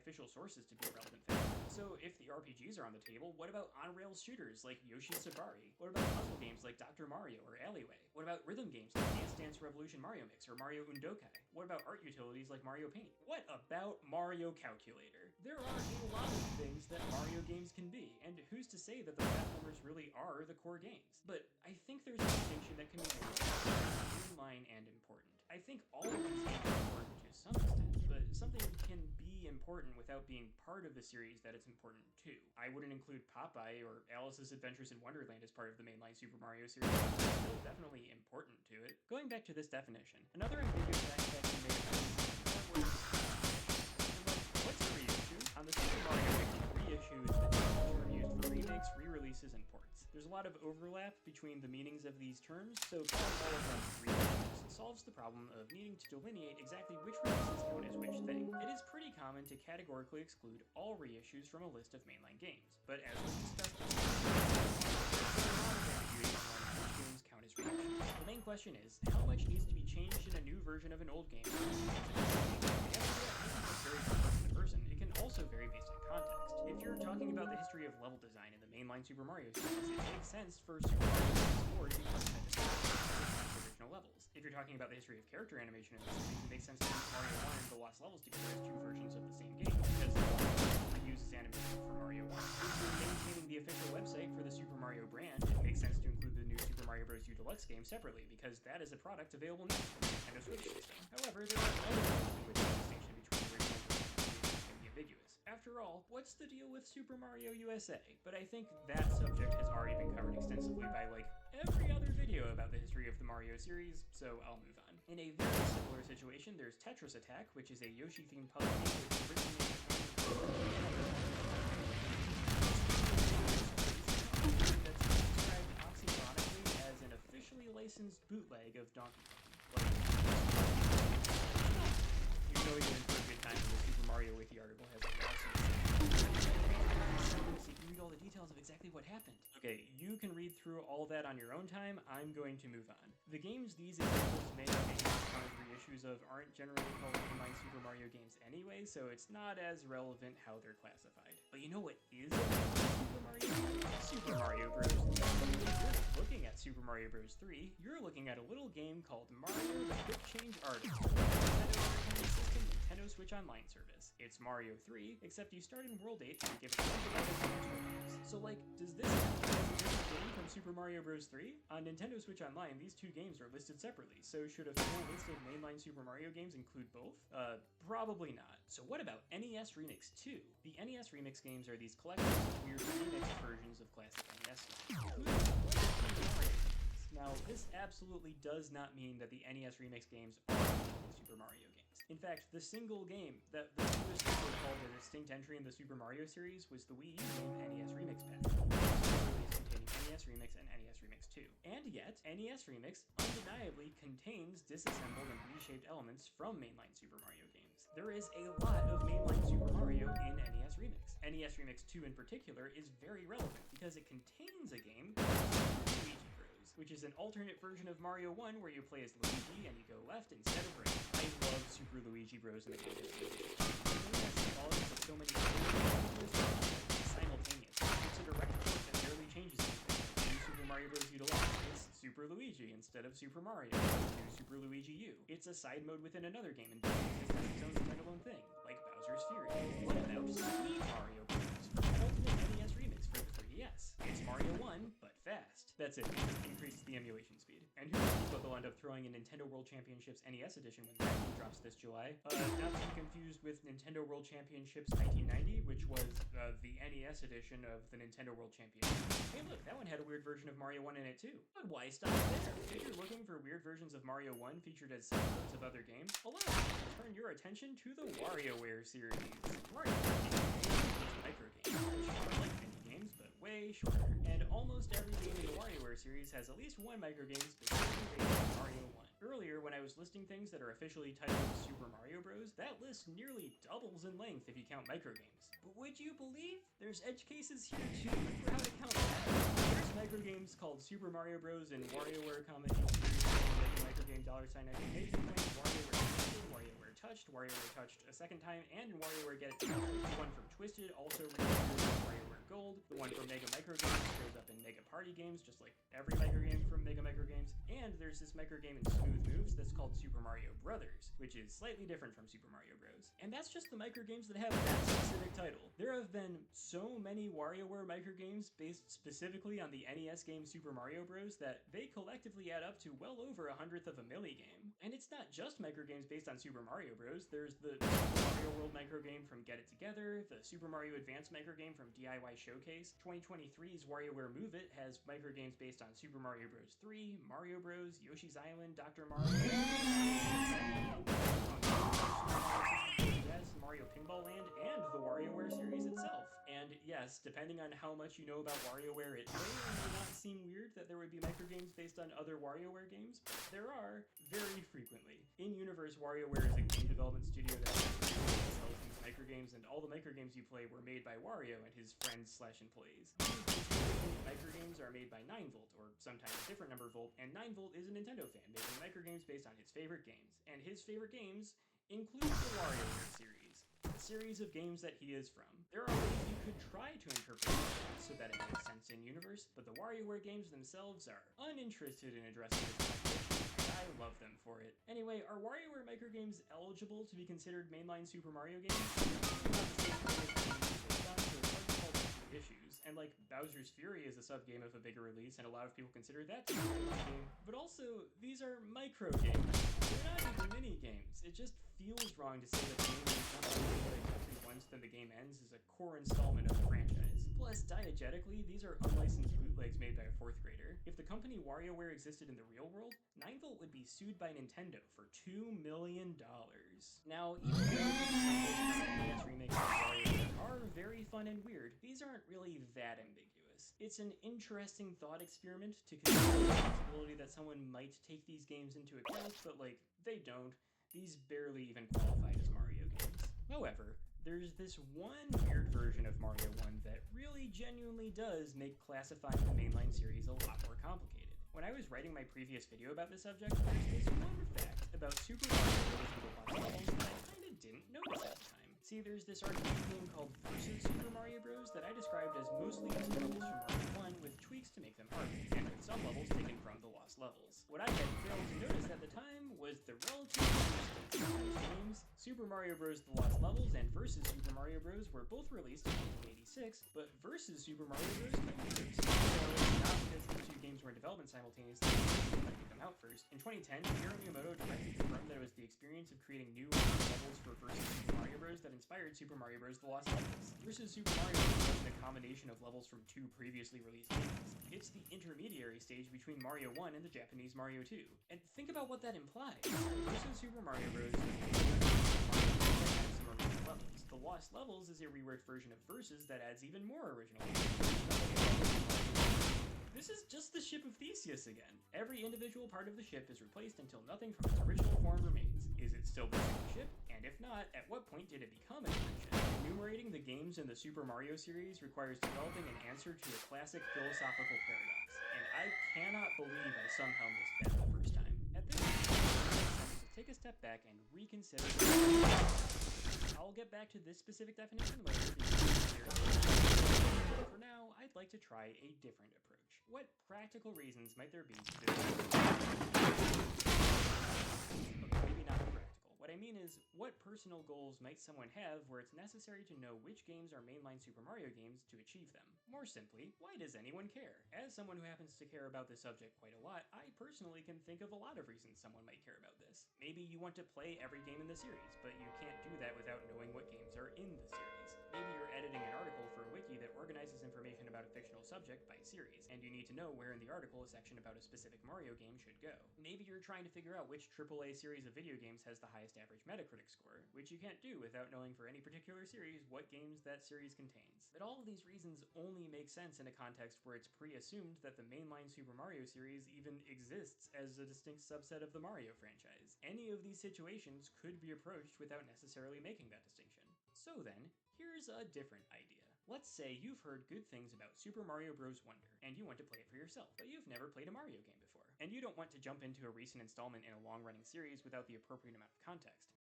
official sources to be a relevant factor. So if the RPGs are on the table, what about on-rails shooters like Yoshi's Safari? What about puzzle games like Dr. Mario or Alleyway? What about rhythm games like Dance Dance Revolution Mario Mix or Mario Undokai? What about art utilities like Mario Paint? What about Mario Calculator? There are a lot of things that Mario games can be, and who's to say that the platformers really are the core games? But I think there's a distinction that can be made between mainline and important. I think all of these games are important to some extent, but something can be important without being part of the series that it's important to. I wouldn't include Popeye or Alice's Adventures in Wonderland as part of the mainline Super Mario series, but they're still definitely important to it. Going back to this definition, another ambiguous aspect you may have noticed what's a reissue? On the Super Mario Wiki, reissue is the term used for remakes, re-releases, and ports. There's a lot of overlap between the meanings of these terms, so calling all of them reissues solves the problem of needing to delineate exactly which releases count as which thing. It is pretty common to categorically exclude all reissues from a list of mainline games, but as was discussed games count as reissues. The main question is, how much needs to be changed in a new version of an old game? Very from person to person, it can also vary based on context. If you're talking about the history of level design in the mainline Super Mario series, it makes sense for Super Mario 64 to be part of the original levels. If you're talking about the history of character animation in the series, it makes sense to use Mario 1 and the Lost Levels together as two versions of the same game, because the one reuses animation for Mario 1. If you're maintaining the official website for the Super Mario brand, it makes sense to include the new Super Mario Bros. U Deluxe game separately, because that is a product available now for the Nintendo Switch system. However, there are other ways in which the distinction between the original can be ambiguous. After all, what's the deal with Super Mario USA? But I think that subject has already been covered extensively by like every other video about the history of the Mario series, so I'll move on. In a very similar situation, there's Tetris Attack, which is a Yoshi-themed puzzle game which originally that's described oxymonically as an officially licensed bootleg of Donkey Kong. You know you're in for a good time when the Super Mario Wiki article has a lawsuit. So you can read all the details of exactly what happened. Okay, you can read through all that on your own time. I'm going to move on. The games these examples may or may not count as reissues of aren't generally called mainline Super Mario games anyway, so it's not as relevant how they're classified. But you know what is Super Mario? Super Mario Bros. If you're looking at Super Mario Bros. 3, you're looking at a little game called Mario the Quick Change Artist. Nintendo Switch Online service. It's Mario 3, except you start in World 8 and give it a bunch of other games. So like, does this count as a different game from Super Mario Bros. 3? On Nintendo Switch Online, these two games are listed separately, so should a full list of mainline Super Mario games include both? Probably not. So what about NES Remix 2? The NES Remix games are these collections of weird remixed versions of classic NES games. Now, this absolutely does not mean that the NES Remix games are Super Mario games. In fact, the single game that the newest people called a distinct entry in the Super Mario series was the Wii U game NES Remix Pack, containing NES Remix and NES Remix 2. And yet, NES Remix undeniably contains disassembled and reshaped elements from mainline Super Mario games. There is a lot of mainline Super Mario in NES Remix. NES Remix 2 in particular is very relevant because it contains a game called Luigi Bros, which is an alternate version of Mario 1 where you play as Luigi and you go left instead of right. I love Super Luigi Bros in the game. So many simultaneous. It's a direct port that barely changes anything. Super Mario Bros. U Deluxe. It's Super Luigi instead of Super Mario. New Super Luigi U. It's a side mode within another game and it's its own standalone thing, like Bowser's Fury. What about Sweet Mario Bros. For the ultimate NES remix for the 3DS? It's Mario 1, but fast. That's it. It just increases the emulation speed. And who knows what they'll end up throwing in Nintendo World Championships NES edition when that game drops this July. Not to be confused with Nintendo World Championships 1990, which was the NES edition of the Nintendo World Championship. Hey look, that one had a weird version of Mario 1 in it too. But why stop there? If you're looking for weird versions of Mario 1 featured as submodes of other games, allow me to turn your attention to the WarioWare series. WarioWare is micro games, which are like mini games, but way shorter. And almost every game in the WarioWare series has at least one micro game specifically based on Mario 1. Earlier, when I was listing things that are officially titled Super Mario Bros., that list nearly doubles in length if you count micro games. But would you believe there's edge cases here too for how to count that? There's micro games called Super Mario Bros. And WarioWare combination series, micro game $exclamation point, WarioWare Touched, WarioWare Touched a second time, and in WarioWare Get It Together. Twisted also releases WarioWare Gold. The one from Mega Micro Games shows up in Mega Party Games, just like every micro game from Mega Micro Games. And there's this micro game in Smooth Moves that's called Super Mario Brothers, which is slightly different from Super Mario Bros. And that's just the micro games that have that specific title. There have been so many WarioWare micro games based specifically on the NES game Super Mario Bros. That they collectively add up to well over 1/100th of a milli game. And it's not just micro games based on Super Mario Bros. There's the Super Mario World micro game from Get It Together, the Super Mario Advance micro game from DIY Showcase. 2023's WarioWare Move It has micro games based on Super Mario Bros. 3, Mario Bros., Yoshi's Island, Dr. Mario, Mario Pinball Land, and the WarioWare series itself. And yes, depending on how much you know about WarioWare, it may or may not seem weird that there would be micro games based on other WarioWare games, but there are very frequently. In-universe, WarioWare is a game development studio that sells these micro games, and all the micro games you play were made by Wario and his friends/employees. These micro games are made by 9Volt, or sometimes a different number Volt, and 9Volt is a Nintendo fan making micro games based on his favorite games. And his favorite games include the WarioWare series, a series of games that he is from. There are ways you could try to interpret it so that it makes sense in universe, but the WarioWare games themselves are uninterested in addressing this question, and I love them for it. Anyway, are WarioWare micro games eligible to be considered mainline Super Mario games? Issues, and like Bowser's Fury is a sub-game of a bigger release, and a lot of people consider that to be a game. But also, these are micro games. They're not even mini games. It just feels wrong to say that the game is not once then the game ends is a core installment of the franchise. Plus, diegetically, these are unlicensed bootlegs made by a 4th grader. If the company WarioWare existed in the real world, 9Volt would be sued by Nintendo for $2 million. Now, even though NES remakes of WarioWare are very fun and weird, these aren't really that ambiguous. It's an interesting thought experiment to consider the possibility that someone might take these games into account, but like, they don't. These barely even qualify as Mario games. However, there's this one weird version of Mario 1 that really genuinely does make classifying the mainline series a lot more complicated. When I was writing my previous video about this subject, there's this one fact about Super Mario Bros. That I kinda didn't notice at the time. See, there's this arcade game called Versus Super Mario Bros. That I described as mostly using levels from Mario 1 with tweaks to make them harder, and with some levels taken from the lost levels. What I had failed to notice at the time was the relative distance between those games. Super Mario Bros. The Lost Levels and Versus Super Mario Bros. Were both released in 1986, but Versus Super Mario Bros. Came first. Not because the two games were in development simultaneously, but get them out first. In 2010, Shigeru Miyamoto directly confirmed that it was the experience of creating new levels for Versus Super Mario Bros. That inspired Super Mario Bros. The Lost Levels. Versus Super Mario Bros. Wasn't a combination of levels from two previously released games. It's the intermediary stage between Mario 1 and the Japanese Mario 2. And think about what that implies. Versus Super Mario Bros. Levels. The Lost Levels is a reworked version of Versus that adds even more original This is just the ship of Theseus again. Every individual part of the ship is replaced until nothing from its original form remains. Is it still the same ship? And if not, at what point did it become a different ship? Enumerating the games in the Super Mario series requires developing an answer to a classic philosophical paradox, and I cannot believe I somehow missed that the first time. At this point, it's time to take a step back and reconsider. I'll get back to this specific definition later. For now, I'd like to try a different approach. What practical reasons might there be to this? Okay, maybe not practical. What I mean is, what personal goals might someone have where it's necessary to know which games are mainline Super Mario games to achieve them? More simply, why does anyone care? As someone who happens to care about this subject quite a lot, I personally can think of a lot of reasons someone might care about this. Maybe you want to play every game in the series, but you can't do that without knowing what games are in the series. Maybe you're editing an article for a wiki that organizes information about a fictional subject by series, and you need to know where in the article a section about a specific Mario game should go. Maybe you're trying to figure out which AAA series of video games has the highest average Metacritic score, which you can't do without knowing for any particular series what games that series contains. But all of these reasons only make sense in a context where it's pre-assumed that the mainline Super Mario series even exists as a distinct subset of the Mario franchise. Any of these situations could be approached without necessarily making that distinction. So then, here's a different idea. Let's say you've heard good things about Super Mario Bros. Wonder, and you want to play it for yourself, but you've never played a Mario game before. And you don't want to jump into a recent installment in a long-running series without the appropriate amount of context.